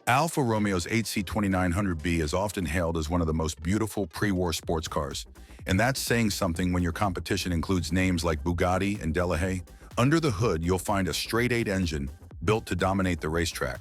Alfa Romeo's 8C2900B is often hailed as one of the most beautiful pre-war sports cars. And that's saying something when your competition includes names like Bugatti and Delahi. Under the hood, you'll find a straight-eight engine built to dominate the racetrack.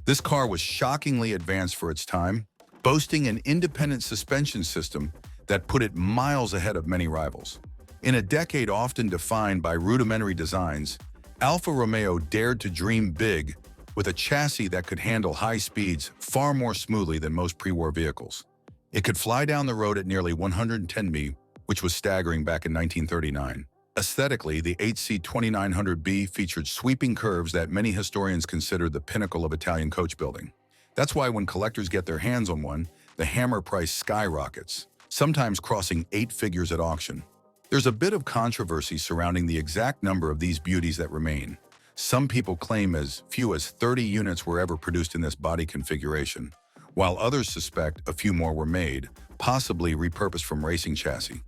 This car was shockingly advanced for its time, boasting an independent suspension system that put it miles ahead of many rivals. In a decade often defined by rudimentary designs, Alfa Romeo dared to dream big with a chassis that could handle high speeds far more smoothly than most pre-war vehicles. It could fly down the road at nearly 110 mph, which was staggering back in 1939. Aesthetically, the 8C2900B featured sweeping curves that many historians consider the pinnacle of Italian coach building. That's why when collectors get their hands on one, the hammer price skyrockets, sometimes crossing 8 figures at auction. There's a bit of controversy surrounding the exact number of these beauties that remain. Some people claim as few as 30 units were ever produced in this body configuration, while others suspect a few more were made, possibly repurposed from racing chassis.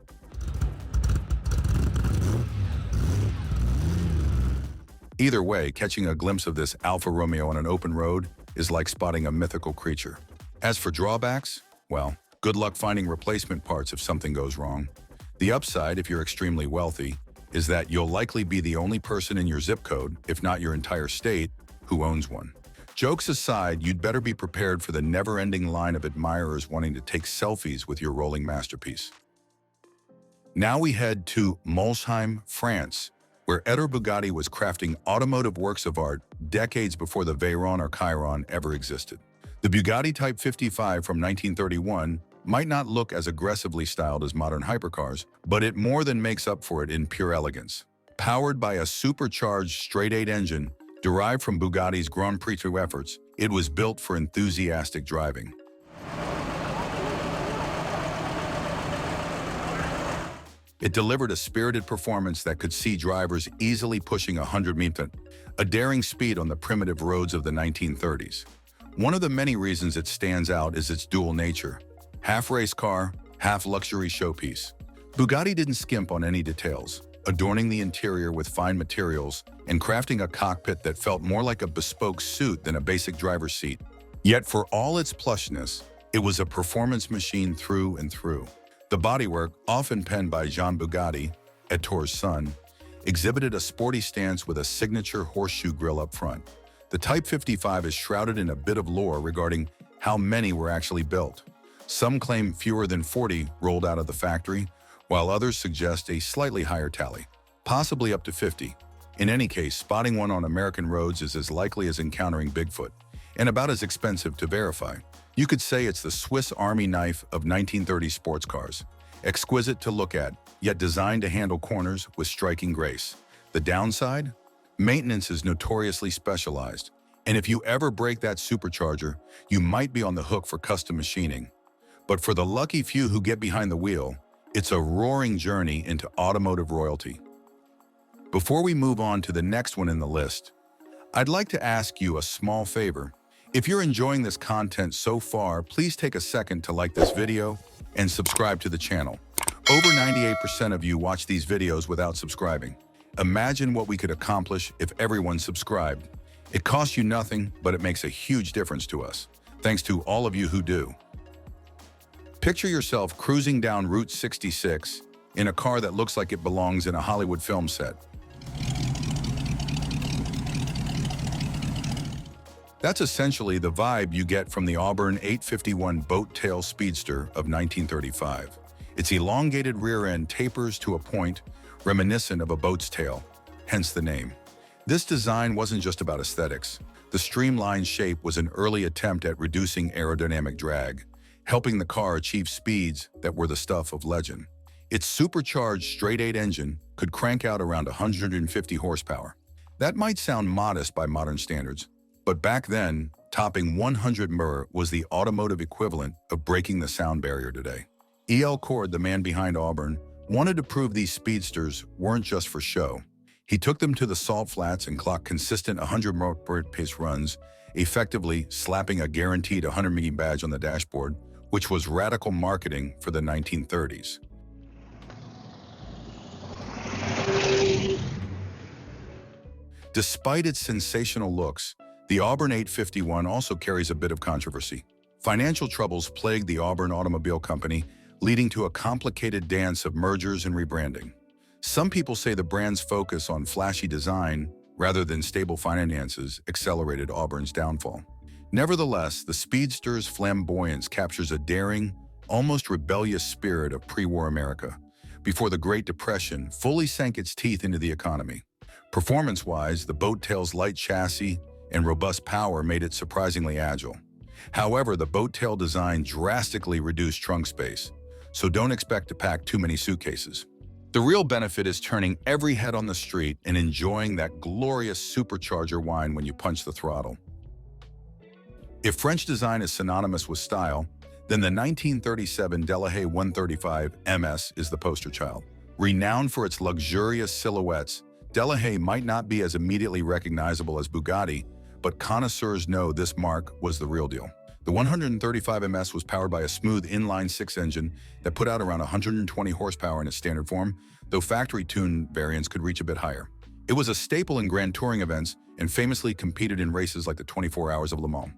Either way, catching a glimpse of this Alfa Romeo on an open road is like spotting a mythical creature. As for drawbacks, well, good luck finding replacement parts if something goes wrong. The upside, if you're extremely wealthy, is that you'll likely be the only person in your zip code, if not your entire state, who owns one. Jokes aside, you'd better be prepared for the never-ending line of admirers wanting to take selfies with your rolling masterpiece. Now we head to Molsheim, France, where Eder Bugatti was crafting automotive works of art decades before the Veyron or Chiron ever existed. The Bugatti Type 55 from 1931 might not look as aggressively styled as modern hypercars, but it more than makes up for it in pure elegance. Powered by a supercharged straight-eight engine derived from Bugatti's Grand Prix efforts, it was built for enthusiastic driving. It delivered a spirited performance that could see drivers easily pushing 100 mph, a daring speed on the primitive roads of the 1930s. One of the many reasons it stands out is its dual nature. Half race car, half luxury showpiece. Bugatti didn't skimp on any details, adorning the interior with fine materials and crafting a cockpit that felt more like a bespoke suit than a basic driver's seat. Yet for all its plushness, it was a performance machine through and through. The bodywork, often penned by Jean Bugatti, Ettores' son, exhibited a sporty stance with a signature horseshoe grille up front. The Type 55 is shrouded in a bit of lore regarding how many were actually built. Some claim fewer than 40 rolled out of the factory, while others suggest a slightly higher tally, possibly up to 50. In any case, spotting one on American roads is as likely as encountering Bigfoot, and about as expensive to verify. You could say it's the Swiss Army knife of 1930s sports cars. Exquisite to look at, yet designed to handle corners with striking grace. The downside? Maintenance is notoriously specialized, and if you ever break that supercharger, you might be on the hook for custom machining. But for the lucky few who get behind the wheel, it's a roaring journey into automotive royalty. Before we move on to the next one in the list, I'd like to ask you a small favor. If you're enjoying this content so far, please take a second to like this video and subscribe to the channel. Over 98% of you watch these videos without subscribing. Imagine what we could accomplish if everyone subscribed. It costs you nothing, but it makes a huge difference to us. Thanks to all of you who do. Picture yourself cruising down Route 66 in a car that looks like it belongs in a Hollywood film set. That's essentially the vibe you get from the Auburn 851 boat-tail speedster of 1935. Its elongated rear end tapers to a point reminiscent of a boat's tail, hence the name. This design wasn't just about aesthetics. The streamlined shape was an early attempt at reducing aerodynamic drag, helping the car achieve speeds that were the stuff of legend. Its supercharged straight-eight engine could crank out around 150 horsepower. That might sound modest by modern standards, but back then, topping 100 mph was the automotive equivalent of breaking the sound barrier today. E.L. Cord, the man behind Auburn, wanted to prove these speedsters weren't just for show. He took them to the salt flats and clocked consistent 100 mph pace runs, effectively slapping a guaranteed 100 mph badge on the dashboard, which was radical marketing for the 1930s. Despite its sensational looks, the Auburn 851 also carries a bit of controversy. Financial troubles plagued the Auburn Automobile Company, leading to a complicated dance of mergers and rebranding. Some people say the brand's focus on flashy design rather than stable finances accelerated Auburn's downfall. Nevertheless, the Speedster's flamboyance captures a daring, almost rebellious spirit of pre-war America, before the Great Depression fully sank its teeth into the economy. Performance-wise, the boat-tail's light chassis and robust power made it surprisingly agile. However, the boat-tail design drastically reduced trunk space, so don't expect to pack too many suitcases. The real benefit is turning every head on the street and enjoying that glorious supercharger whine when you punch the throttle. If French design is synonymous with style, then the 1937 Delahi 135 MS is the poster child. Renowned for its luxurious silhouettes, Delahi might not be as immediately recognizable as Bugatti, but connoisseurs know this marque was the real deal. The 135 MS was powered by a smooth inline-six engine that put out around 120 horsepower in its standard form, though factory-tuned variants could reach a bit higher. It was a staple in grand touring events and famously competed in races like the 24 Hours of Le Mans.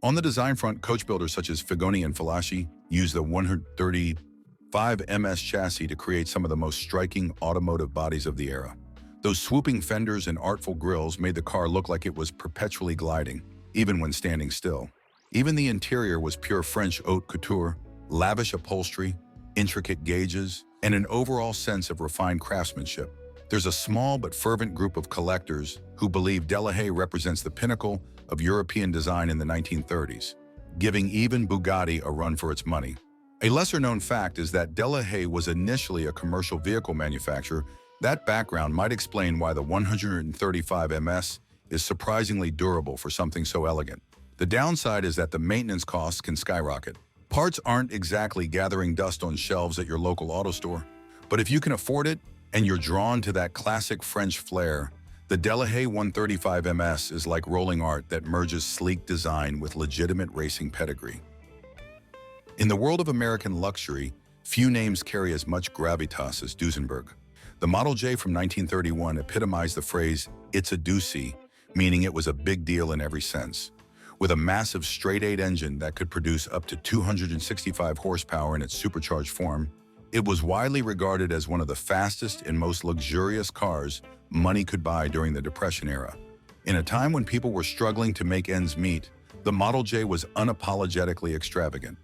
On the design front, coach builders such as Figoni and Falaschi used the 135 MS chassis to create some of the most striking automotive bodies of the era. Those swooping fenders and artful grills made the car look like it was perpetually gliding, even when standing still. Even the interior was pure French haute couture, lavish upholstery, intricate gauges, and an overall sense of refined craftsmanship. There's a small but fervent group of collectors who believe Delahi represents the pinnacle of European design in the 1930s, giving even Bugatti a run for its money. A lesser-known fact is that Delahi was initially a commercial vehicle manufacturer. That background might explain why the 135 MS is surprisingly durable for something so elegant. The downside is that the maintenance costs can skyrocket. Parts aren't exactly gathering dust on shelves at your local auto store, but if you can afford it and you're drawn to that classic French flair, the Delahi 135 MS is like rolling art that merges sleek design with legitimate racing pedigree. In the world of American luxury, few names carry as much gravitas as Duesenberg. The Model J from 1931 epitomized the phrase, "It's a doozy," meaning it was a big deal in every sense. With a massive straight-eight engine that could produce up to 265 horsepower in its supercharged form, it was widely regarded as one of the fastest and most luxurious cars money could buy during the Depression era. In a time when people were struggling to make ends meet, the Model J was unapologetically extravagant.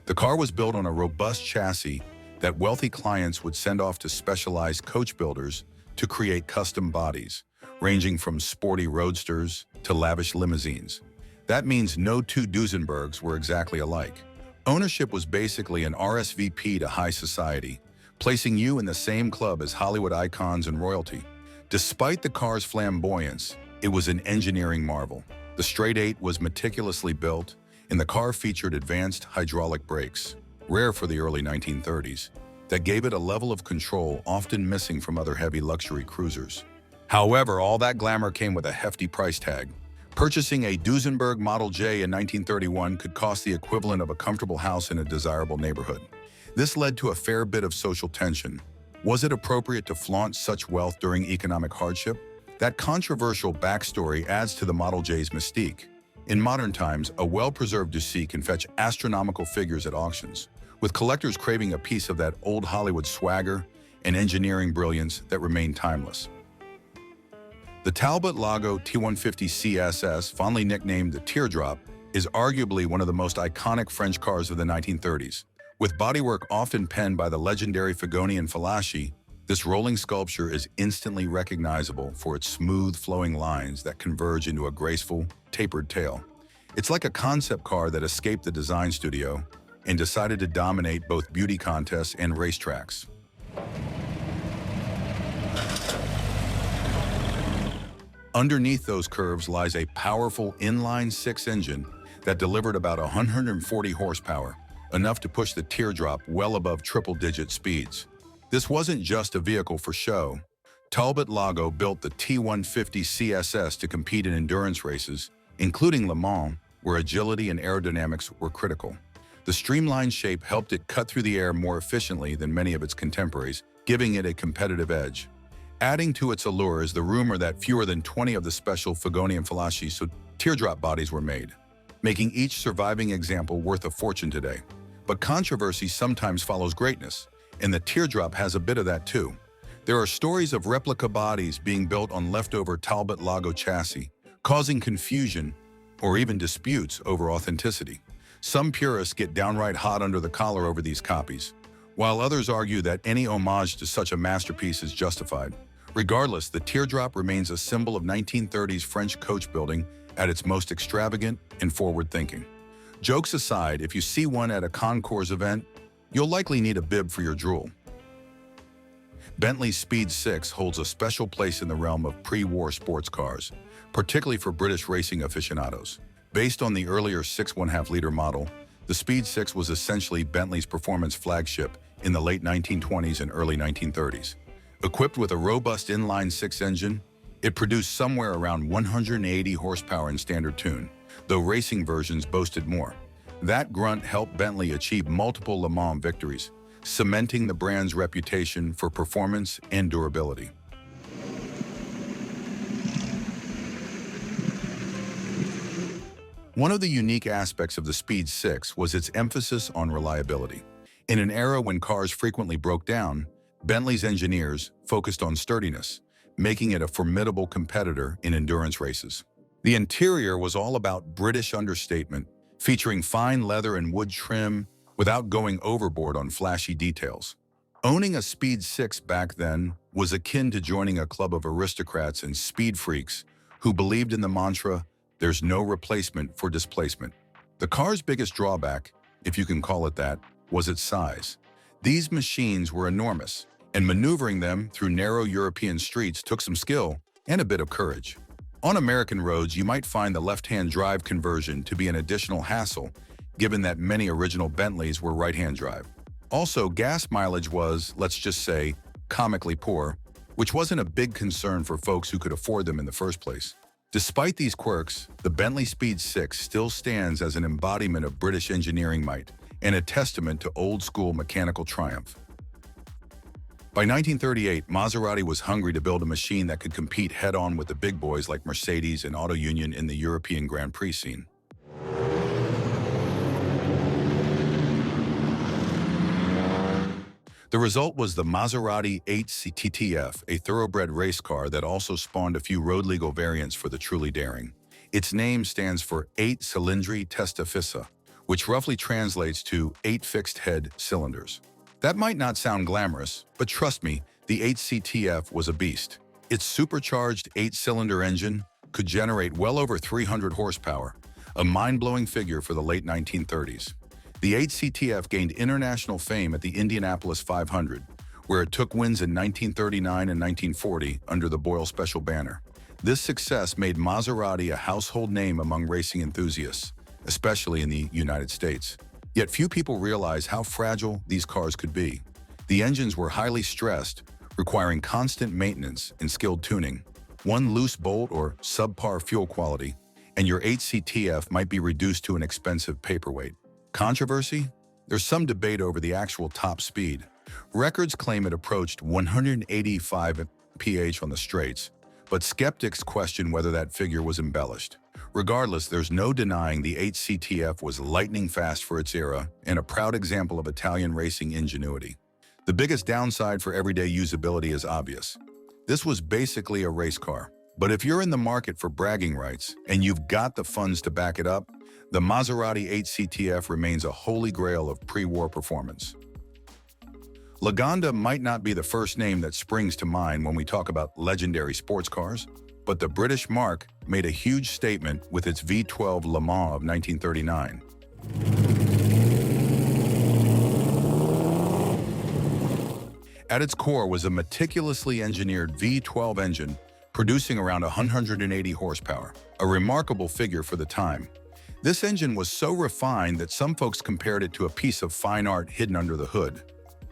The car was built on a robust chassis that wealthy clients would send off to specialized coach builders to create custom bodies, ranging from sporty roadsters to lavish limousines. That means no two Duesenbergs were exactly alike. Ownership was basically an RSVP to high society, placing you in the same club as Hollywood icons and royalty. Despite the car's flamboyance, it was an engineering marvel. The straight-eight was meticulously built, and the car featured advanced hydraulic brakes, rare for the early 1930s, that gave it a level of control often missing from other heavy luxury cruisers. However, all that glamour came with a hefty price tag. Purchasing a Duesenberg Model J in 1931 could cost the equivalent of a comfortable house in a desirable neighborhood. This led to a fair bit of social tension. Was it appropriate to flaunt such wealth during economic hardship? That controversial backstory adds to the Model J's mystique. In modern times, a well-preserved Duesenberg can fetch astronomical figures at auctions, with collectors craving a piece of that old Hollywood swagger and engineering brilliance that remain timeless. The Talbot Lago T150 CSS, fondly nicknamed the Teardrop, is arguably one of the most iconic French cars of the 1930s. With bodywork often penned by the legendary Figoni and Falaschi, this rolling sculpture is instantly recognizable for its smooth, flowing lines that converge into a graceful, tapered tail. It's like a concept car that escaped the design studio and decided to dominate both beauty contests and racetracks. Underneath those curves lies a powerful inline-six engine that delivered about 140 horsepower, enough to push the Teardrop well above triple-digit speeds. This wasn't just a vehicle for show. Talbot Lago built the T150 CSS to compete in endurance races, including Le Mans, where agility and aerodynamics were critical. The streamlined shape helped it cut through the air more efficiently than many of its contemporaries, giving it a competitive edge. Adding to its allure is the rumor that fewer than 20 of the special Fagoni and Falashi so teardrop bodies were made, making each surviving example worth a fortune today. But controversy sometimes follows greatness, and the teardrop has a bit of that too. There are stories of replica bodies being built on leftover Talbot Lago chassis, causing confusion or even disputes over authenticity. Some purists get downright hot under the collar over these copies, while others argue that any homage to such a masterpiece is justified. Regardless, the teardrop remains a symbol of 1930s French coach building at its most extravagant and forward-thinking. Jokes aside, if you see one at a concours event, you'll likely need a bib for your drool. Bentley Speed 6 holds a special place in the realm of pre-war sports cars, particularly for British racing aficionados. Based on the earlier 6.5-liter model, the Speed 6 was essentially Bentley's performance flagship in the late 1920s and early 1930s. Equipped with a robust inline-six engine, it produced somewhere around 180 horsepower in standard tune, though racing versions boasted more. That grunt helped Bentley achieve multiple Le Mans victories, cementing the brand's reputation for performance and durability. One of the unique aspects of the Speed 6 was its emphasis on reliability. In an era when cars frequently broke down, Bentley's engineers focused on sturdiness, making it a formidable competitor in endurance races. The interior was all about British understatement, featuring fine leather and wood trim without going overboard on flashy details. Owning a Speed 6 back then was akin to joining a club of aristocrats and speed freaks who believed in the mantra, "There's no replacement for displacement." The car's biggest drawback, if you can call it that, was its size. These machines were enormous, and maneuvering them through narrow European streets took some skill and a bit of courage. On American roads, you might find the left-hand drive conversion to be an additional hassle, given that many original Bentleys were right-hand drive. Also, gas mileage was, let's just say, comically poor, which wasn't a big concern for folks who could afford them in the first place. Despite these quirks, the Bentley Speed 6 still stands as an embodiment of British engineering might and a testament to old-school mechanical triumph. By 1938, Maserati was hungry to build a machine that could compete head-on with the big boys like Mercedes and Auto Union in the European Grand Prix scene. The result was the Maserati 8C a thoroughbred race car that also spawned a few road-legal variants for the truly daring. Its name stands for 8 Cilindri Testa Fissa, which roughly translates to 8 fixed-head cylinders. That might not sound glamorous, but trust me, the 8CTF was a beast. Its supercharged 8-cylinder engine could generate well over 300 horsepower, a mind-blowing figure for the late 1930s. The 8CTF gained international fame at the Indianapolis 500, where it took wins in 1939 and 1940 under the Boyle Special banner. This success made Maserati a household name among racing enthusiasts, especially in the United States. Yet few people realize how fragile these cars could be. The engines were highly stressed, requiring constant maintenance and skilled tuning. One loose bolt or subpar fuel quality, and your 8CTF might be reduced to an expensive paperweight. Controversy? There's some debate over the actual top speed. Records claim it approached 185 mph on the straights, but skeptics question whether that figure was embellished. Regardless, there's no denying the 8CTF was lightning fast for its era and a proud example of Italian racing ingenuity. The biggest downside for everyday usability is obvious. This was basically a race car. But if you're in the market for bragging rights and you've got the funds to back it up, the Maserati 8CTF remains a holy grail of pre-war performance. Laganda might not be the first name that springs to mind when we talk about legendary sports cars, but the British marque made a huge statement with its V12 Le Mans of 1939. At its core was a meticulously engineered V12 engine producing around 180 horsepower, a remarkable figure for the time. This engine was so refined that some folks compared it to a piece of fine art hidden under the hood.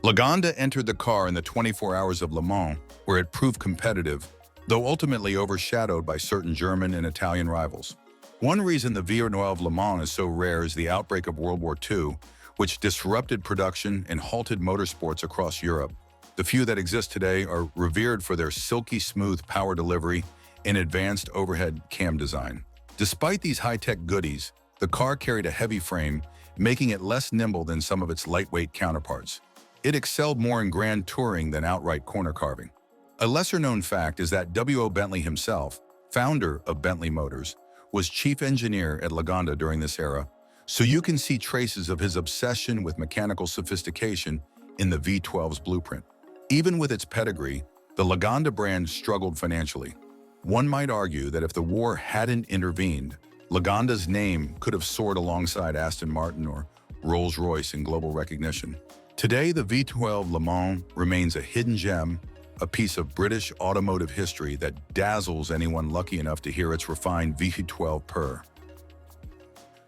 Laganda entered the car in the 24 hours of Le Mans, where it proved competitive, though ultimately overshadowed by certain German and Italian rivals. One reason the V12 Le Mans is so rare is the outbreak of World War II, which disrupted production and halted motorsports across Europe. The few that exist today are revered for their silky smooth power delivery and advanced overhead cam design. Despite these high-tech goodies, the car carried a heavy frame, making it less nimble than some of its lightweight counterparts. It excelled more in grand touring than outright corner carving. A lesser-known fact is that W.O. Bentley himself, founder of Bentley Motors, was chief engineer at Laganda during this era, so you can see traces of his obsession with mechanical sophistication in the V12's blueprint. Even with its pedigree, the Laganda brand struggled financially. One might argue that if the war hadn't intervened, Laganda's name could have soared alongside Aston Martin or Rolls-Royce in global recognition. Today, the V12 Le Mans remains a hidden gem, a piece of British automotive history that dazzles anyone lucky enough to hear its refined V12 purr.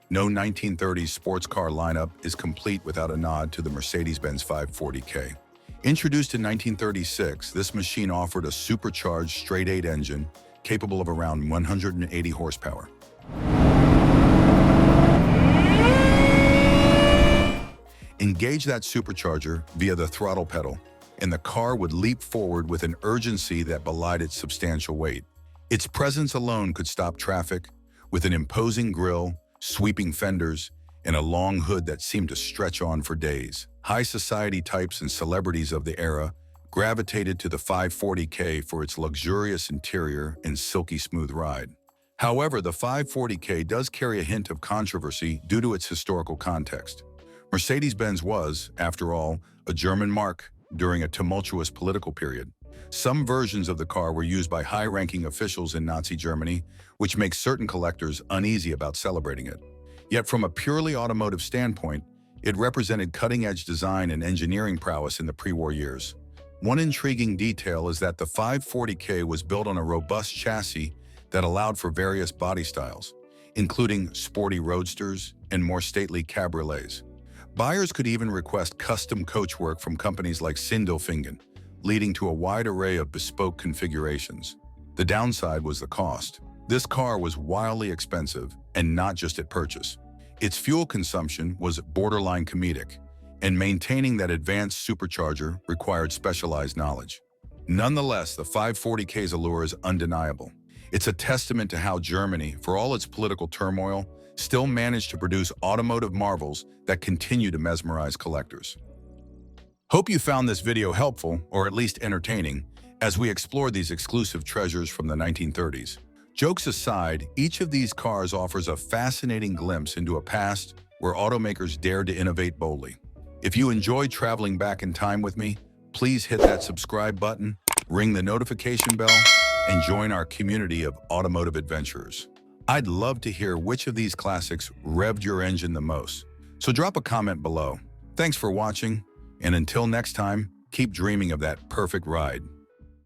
No 1930s sports car lineup is complete without a nod to the Mercedes-Benz 540K. Introduced in 1936, this machine offered a supercharged straight-eight engine capable of around 180 horsepower. Engage that supercharger via the throttle pedal, and the car would leap forward with an urgency that belied its substantial weight. Its presence alone could stop traffic, with an imposing grille, sweeping fenders, and a long hood that seemed to stretch on for days. High society types and celebrities of the era gravitated to the 540K for its luxurious interior and silky smooth ride. However, the 540K does carry a hint of controversy due to its historical context. Mercedes-Benz was, after all, a German marque during a tumultuous political period. Some versions of the car were used by high-ranking officials in Nazi Germany, which makes certain collectors uneasy about celebrating it. Yet from a purely automotive standpoint, it represented cutting-edge design and engineering prowess in the pre-war years. One intriguing detail is that the 540K was built on a robust chassis that allowed for various body styles, including sporty roadsters and more stately cabriolets. Buyers could even request custom coachwork from companies like Sindelfingen, leading to a wide array of bespoke configurations. The downside was the cost. This car was wildly expensive, and not just at purchase. Its fuel consumption was borderline comedic, and maintaining that advanced supercharger required specialized knowledge. Nonetheless, the 540K's allure is undeniable. It's a testament to how Germany, for all its political turmoil, still managed to produce automotive marvels that continue to mesmerize collectors. Hope you found this video helpful, or at least entertaining, as we explore these exclusive treasures from the 1930s. Jokes aside, each of these cars offers a fascinating glimpse into a past where automakers dared to innovate boldly. If you enjoyed traveling back in time with me, please hit that subscribe button, ring the notification bell, and join our community of automotive adventurers. I'd love to hear which of these classics revved your engine the most, so drop a comment below. Thanks for watching, and until next time, keep dreaming of that perfect ride.